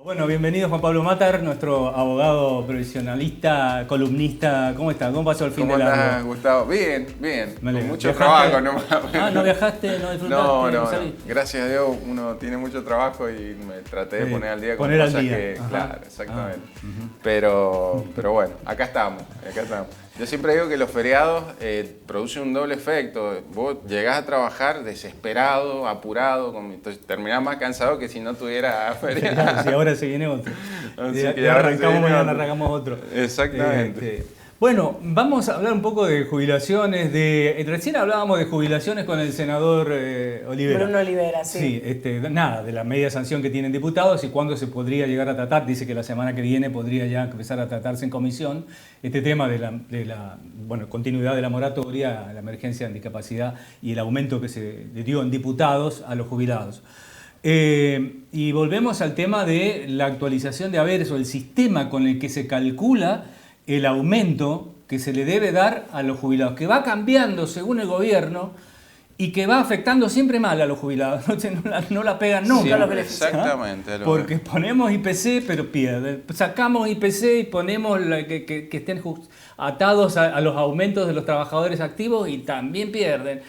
Bueno, bienvenido Juan Pablo Matar, nuestro abogado profesionalista, columnista. ¿Cómo está? ¿Cómo pasó el fin de largo? ¿Cómo estás, Gustavo? Bien, bien. Con mucho ¿Viajaste? trabajo nomás. Ah, ¿no viajaste? ¿No disfrutaste? No. ¿Saliste? Gracias a Dios uno tiene mucho trabajo y me traté de poner al día con poner al cosas día. que... Ajá. Claro, exactamente. Pero bueno, acá estamos. Yo siempre digo que los feriados producen un doble efecto. Vos llegás a trabajar desesperado, apurado, entonces terminás más cansado que si no tuviera feriado. Sí, ahora se viene otro. Así que Ya ahora arrancamos, se viene mañana otro. arrancamos otro. Exactamente. Bueno, vamos a hablar un poco de jubilaciones. Recién hablábamos de jubilaciones con el senador Olivera. Bruno Olivera, sí. Sí, nada, de la media sanción que tienen diputados y cuándo se podría llegar a tratar. Dice que la semana que viene podría ya empezar a tratarse en comisión este tema de la continuidad de la moratoria, la emergencia en discapacidad y el aumento que se le dio en diputados a los jubilados. Y volvemos al tema de la actualización de haberes o el sistema con el que se calcula el aumento que se le debe dar a los jubilados, que va cambiando según el gobierno y que va afectando siempre mal a los jubilados. No la pegan nunca Siempre, los beneficios. exactamente. Porque ponemos IPC, pero pierden. Sacamos IPC y ponemos que estén atados a los aumentos de los trabajadores activos y también pierden.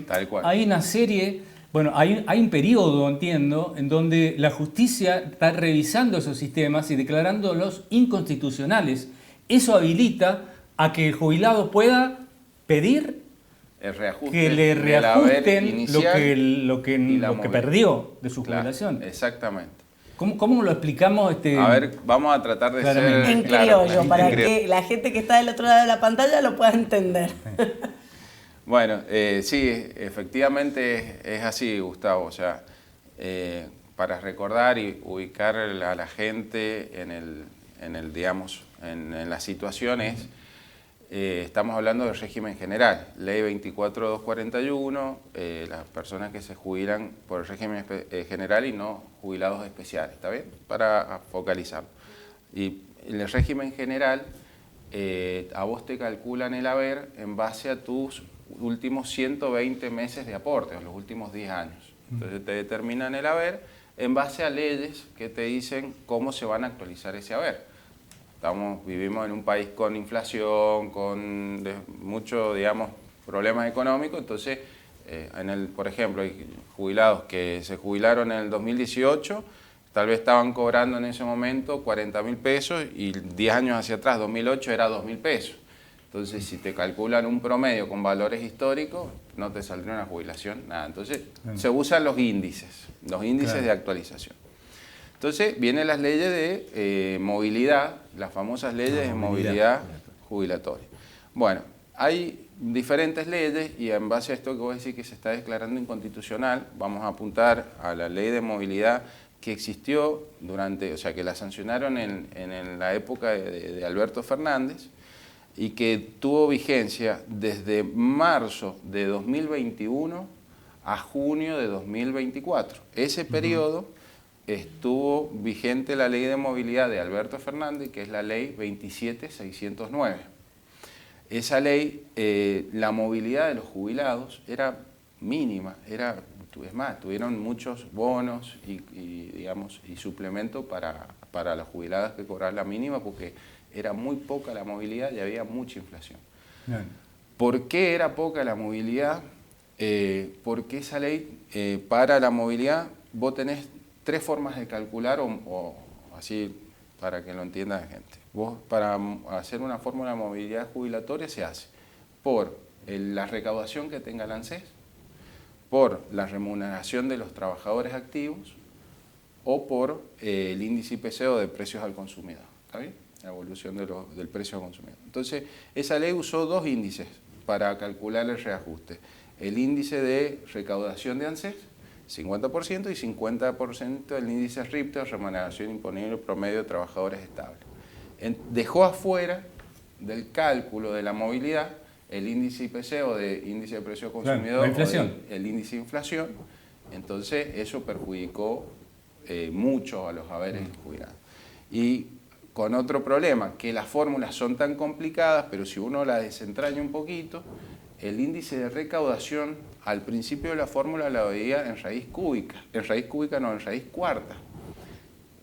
Tal cual. Hay una serie... Bueno, hay un periodo, entiendo, en donde la justicia está revisando esos sistemas y declarándolos inconstitucionales. Eso habilita a que el jubilado pueda pedir El reajuste que le del haber reajusten inicial lo que movilidad. perdió de su Claro, jubilación. exactamente. ¿Cómo lo explicamos? A ver, vamos a tratar de claramente. ser En claros. criollo, para que la gente que está del otro lado de la pantalla lo pueda entender. Bueno, sí, efectivamente es así, Gustavo. O sea, para recordar y ubicar a la gente en las situaciones, estamos hablando del régimen general, Ley 24241, las personas que se jubilan por el régimen general y no jubilados especiales, ¿está bien? Para focalizarlo. Y en el régimen general, a vos te calculan el haber en base a tus últimos 120 meses de aporte, los últimos 10 años. Entonces te determinan el haber en base a leyes que te dicen cómo se van a actualizar ese haber. Vivimos en un país con inflación, con muchos, problemas económicos, entonces, por ejemplo, hay jubilados que se jubilaron en el 2018, tal vez estaban cobrando en ese momento 40.000 pesos y 10 años hacia atrás, 2008, era 2.000 pesos. Entonces, si te calculan un promedio con valores históricos, no te saldría una jubilación, nada. Entonces, se usan los índices claro, de actualización. Entonces, vienen las leyes de movilidad, las famosas leyes de movilidad jubilatoria. Bueno, hay diferentes leyes y en base a esto que vos decís que se está declarando inconstitucional, vamos a apuntar a la ley de movilidad que existió que la sancionaron en la época de Alberto Fernández, y que tuvo vigencia desde marzo de 2021 a junio de 2024. Ese periodo estuvo vigente la ley de movilidad de Alberto Fernández, que es la ley 27609. Esa ley, la movilidad de los jubilados era mínima, es más, tuvieron muchos bonos y suplementos para las jubiladas que cobraban la mínima, porque era muy poca la movilidad y había mucha inflación. Bien. ¿Por qué era poca la movilidad? Porque esa ley, para la movilidad, vos tenés tres formas de calcular, o así para que lo entienda la gente. Vos, para hacer una fórmula de movilidad jubilatoria, se hace por la recaudación que tenga el ANSES, por la remuneración de los trabajadores activos o por el índice IPC o de precios al consumidor. ¿Está bien? La evolución del precio al consumidor. Entonces, esa ley usó dos índices para calcular el reajuste. El índice de recaudación de ANSES, 50%, y 50% del índice RIPTE, remuneración imponible promedio de trabajadores estables. Dejó afuera del cálculo de la movilidad el índice IPC o de índice de precio al consumidor, la inflación. O el índice de inflación. Entonces, eso perjudicó mucho a los haberes jubilados. Y con otro problema, que las fórmulas son tan complicadas, pero si uno las desentraña un poquito, el índice de recaudación, al principio de la fórmula la veía en raíz cúbica. En raíz cúbica no, en raíz cuarta.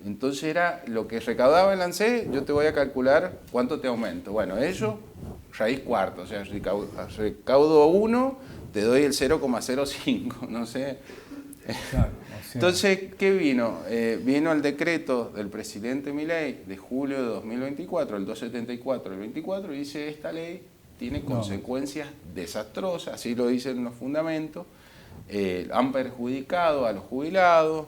Entonces era lo que recaudaba el ANSES, yo te voy a calcular cuánto te aumento. Bueno, eso, raíz cuarta, o sea, recaudo 1, te doy el 0,05, no sé. Claro, o sea, Entonces, ¿qué vino? Vino el decreto del presidente Milei de julio de 2024, el 274 del 24, y dice, esta ley tiene consecuencias desastrosas, así lo dicen los fundamentos, han perjudicado a los jubilados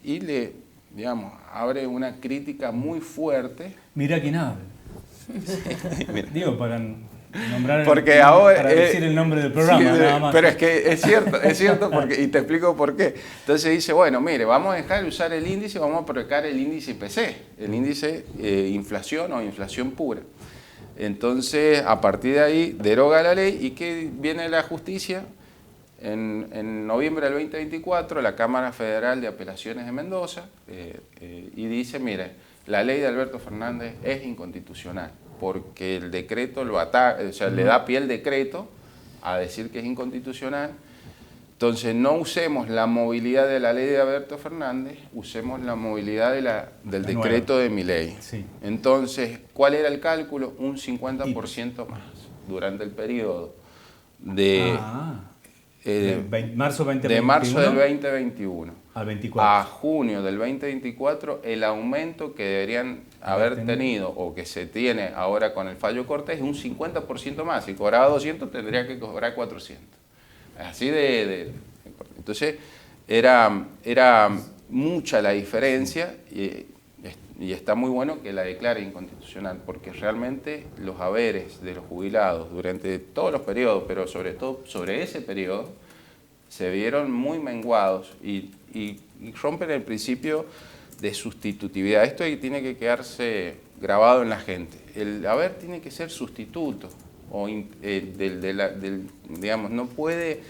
y le, digamos, abre una crítica muy fuerte. mira quién habla. Digo, para nombrar Porque ahora, para decir el nombre del programa, sí, nada más. pero es que es cierto porque, y te explico por qué. Entonces dice, bueno, mire, vamos a dejar de usar el índice, vamos a aplicar el índice IPC, el índice inflación o inflación pura. Entonces, a partir de ahí, deroga la ley y ¿qué viene la justicia? En noviembre del 2024, la Cámara Federal de Apelaciones de Mendoza y dice, mire, la ley de Alberto Fernández es inconstitucional porque el decreto lo ataca, o sea, le da pie al decreto a decir que es inconstitucional. Entonces, no usemos la movilidad de la ley de Alberto Fernández, usemos la movilidad del decreto de Milei. Sí. Entonces, ¿cuál era el cálculo? Un 50% más durante el periodo de... marzo 2021, de marzo del 2021 al 24. a junio del 2024, el aumento que deberían haber tenido o que se tiene ahora con el fallo Cortés es un 50% más. Si cobraba 200, tendría que cobrar 400. Así entonces, era mucha la diferencia y está muy bueno que la declare inconstitucional porque realmente los haberes de los jubilados durante todos los periodos, pero sobre todo sobre ese periodo, se vieron muy menguados y rompen el principio de sustitutividad. Esto tiene que quedarse grabado en la gente. El haber tiene que ser sustituto, digamos, no puede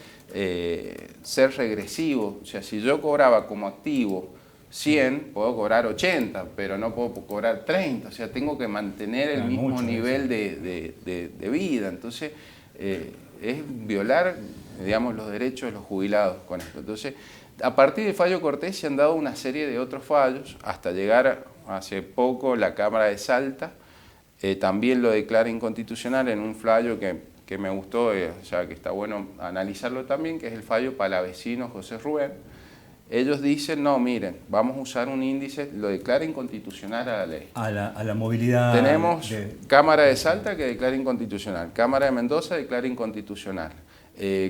ser regresivo. O sea, si yo cobraba como activo 100, puedo cobrar 80, pero no puedo cobrar 30. O sea, tengo que mantener el mismo nivel de vida. Entonces, es violar, digamos, los derechos de los jubilados con esto. Entonces, a partir del fallo Cortés se han dado una serie de otros fallos, hasta llegar hace poco la Cámara de Salta, también lo declara inconstitucional en un fallo que me gustó, o sea, que está bueno analizarlo también, que es el fallo Palavecino José Rubén. Ellos dicen, no, miren, vamos a usar un índice, lo declara inconstitucional a la ley. A la movilidad. Tenemos Cámara de Salta que declara inconstitucional, Cámara de Mendoza declara inconstitucional,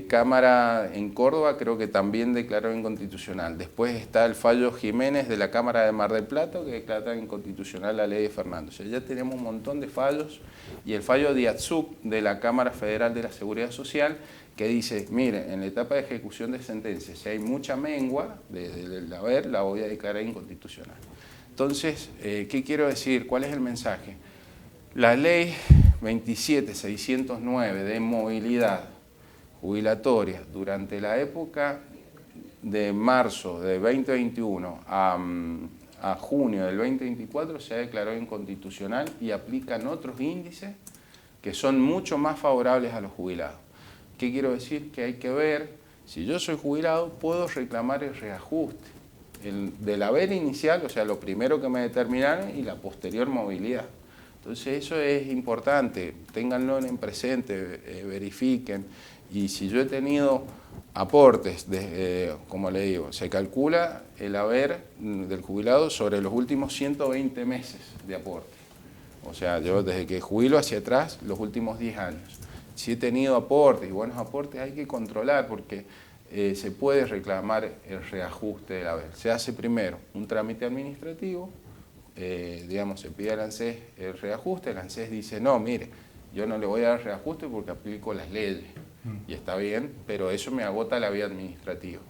Cámara en Córdoba creo que también declaró inconstitucional. Después está el fallo Jiménez de la Cámara de Mar del Plata que declara inconstitucional la ley de Fernández. O sea, ya tenemos un montón de fallos y el fallo de Atzuk de la Cámara Federal de la Seguridad Social que dice, mire, en la etapa de ejecución de sentencias, si hay mucha mengua del haber, la voy a declarar inconstitucional. Entonces, ¿qué quiero decir? ¿Cuál es el mensaje? La ley 27.609 de movilidad jubilatoria durante la época de marzo de 2021 a junio del 2024 se ha declarado inconstitucional y aplican otros índices que son mucho más favorables a los jubilados. ¿Qué quiero decir? Que hay que ver, si yo soy jubilado, puedo reclamar el reajuste del haber inicial, o sea, lo primero que me determinaron y la posterior movilidad. Entonces eso es importante, ténganlo en presente, verifiquen. Y si yo he tenido aportes, como le digo, se calcula el haber del jubilado sobre los últimos 120 meses de aporte. O sea, yo desde que jubilo hacia atrás, los últimos 10 años. Si he tenido aportes y buenos aportes, hay que controlar porque se puede reclamar el reajuste del haber. Se hace primero un trámite administrativo, digamos, se pide al ANSES el reajuste, el ANSES dice, no, mire, yo no le voy a dar reajuste porque aplico las leyes. Y está bien, pero eso me agota la vía administrativa.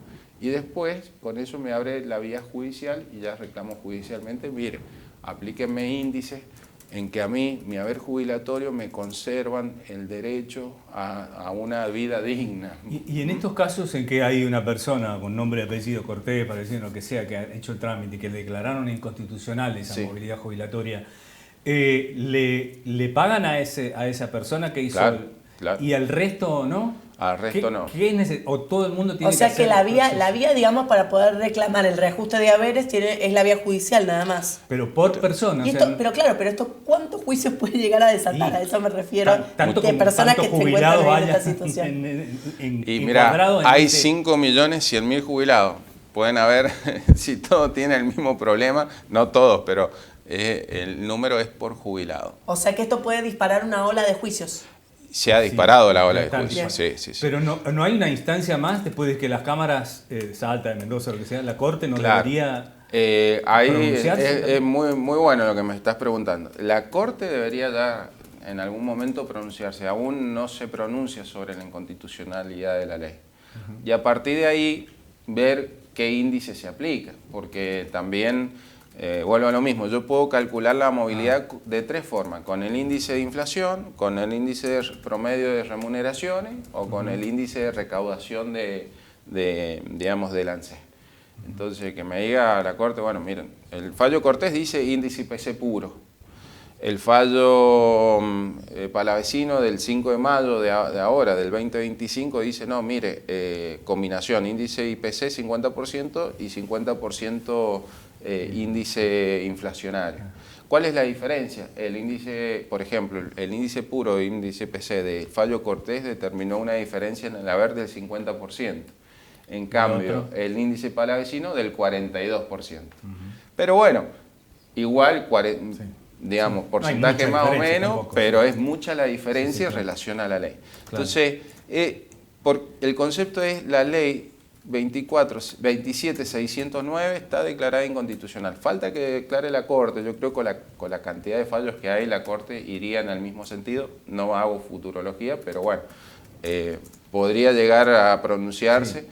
Y después, con eso me abre la vía judicial y ya reclamo judicialmente, mire, aplíquenme índices en que a mí, mi haber jubilatorio, me conservan el derecho a una vida digna. Y en estos casos en que hay una persona con nombre, apellido, Cortés, parecido, lo que sea, que ha hecho el trámite y que declararon inconstitucional esa movilidad jubilatoria, ¿le pagan a esa persona que hizo Claro. y al resto no? Al resto no. ¿O todo el mundo tiene O sea hacer que la vía, digamos, para poder reclamar el reajuste de haberes es la vía judicial nada más. Pero por persona. Y esto, pero claro, ¿cuántos juicios puede llegar a desatar? A eso me refiero. De personas que se encuentran en esta situación. Y mira, hay 5.100.000 jubilados. Pueden haber, si todos tienen el mismo problema, no todos, pero el número es por jubilado. O sea que esto puede disparar una ola de juicios. Se ha disparado la ola de juicios. Sí. Pero no hay una instancia más después de que las cámaras, Salta, de Mendoza, lo que sea, la Corte no debería pronunciarse. Es muy bueno lo que me estás preguntando. La Corte debería ya en algún momento pronunciarse. Aún no se pronuncia sobre la inconstitucionalidad de la ley. Y a partir de ahí, ver qué índice se aplica, porque también, vuelvo a lo mismo, yo puedo calcular la movilidad de tres formas, con el índice de inflación, con el índice de promedio de remuneraciones o con el índice de recaudación digamos, del ANSES. Entonces, que me diga la Corte, bueno, miren, el fallo Cortés dice índice IPC puro. El fallo palavecino del 5 de mayo de ahora, del 2025, dice, no, mire, combinación, índice IPC 50% y 50% índice inflacionario. ¿Cuál es la diferencia? El índice, por ejemplo, el índice puro, índice IPC del fallo Cortés determinó una diferencia en el haber del 50%. En cambio, el índice palavecino del 42%. Pero bueno, igual... digamos, porcentaje más o menos, tampoco, pero es mucha la diferencia en relación a la ley. Claro. Entonces, el concepto es la ley 27.609 está declarada inconstitucional. Falta que declare la Corte. Yo creo que con la cantidad de fallos que hay, la Corte iría en el mismo sentido. No hago futurología, pero bueno, podría llegar a pronunciarse. Sí.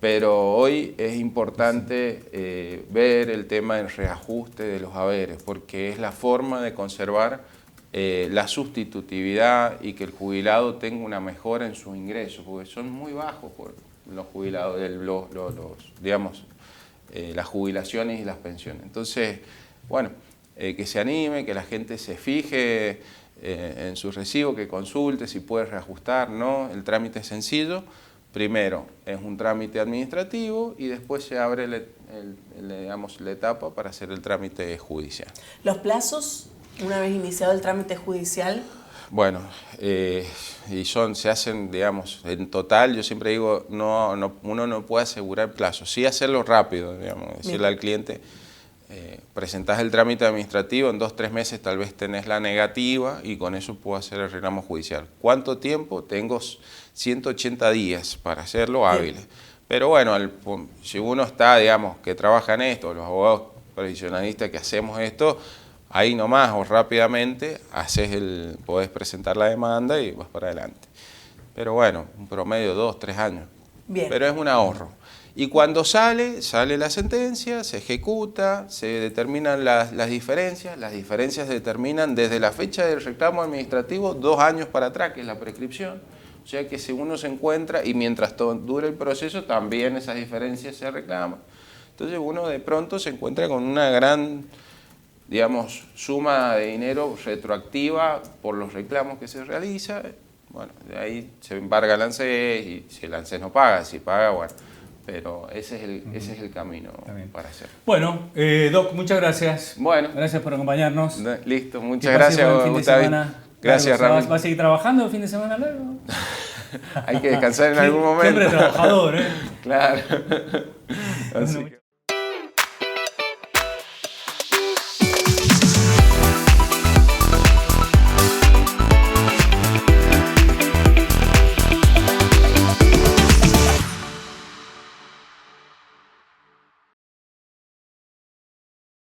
Pero hoy es importante ver el tema del reajuste de los haberes, porque es la forma de conservar la sustitutividad y que el jubilado tenga una mejora en sus ingresos, porque son muy bajos por los jubilados, digamos, las jubilaciones y las pensiones. Entonces, bueno, que se anime, que la gente se fije en su recibo, que consulte si puede reajustar, ¿no? El trámite es sencillo. Primero es un trámite administrativo y después se abre digamos, la etapa para hacer el trámite judicial. ¿Los plazos, una vez iniciado el trámite judicial? Bueno, se hacen, digamos, en total, yo siempre digo, uno no puede asegurar plazos, sí hacerlo rápido, digamos, decirle al cliente, presentás el trámite administrativo, en 2 o 3 meses tal vez tenés la negativa y con eso puedo hacer el reclamo judicial. ¿Cuánto tiempo? Tengo 180 días para hacerlo hábiles. Pero bueno, si uno está, digamos, que trabaja en esto, los abogados previsionalistas que hacemos esto, ahí nomás o rápidamente podés presentar la demanda y vas para adelante. Pero bueno, un promedio de 2 o 3 años. Bien. Pero es un ahorro. Y cuando sale la sentencia, se ejecuta, se determinan las diferencias se determinan desde la fecha del reclamo administrativo 2 años para atrás, que es la prescripción. O sea que si uno se encuentra, y mientras dure el proceso, también esas diferencias se reclaman. Entonces uno de pronto se encuentra con una gran, digamos, suma de dinero retroactiva por los reclamos que se realiza. Bueno, de ahí se embarga el ANSES y si el ANSES no paga, si paga, bueno. Pero ese es el camino para hacerlo. Bueno, Doc, muchas gracias. Bueno. Gracias por acompañarnos. Listo, muchas gracias, Gustavo. Gracias, Ramón. ¿Vas a seguir trabajando el fin de semana largo? Hay que descansar en algún momento. Siempre trabajador, ¿eh? Claro. Así que...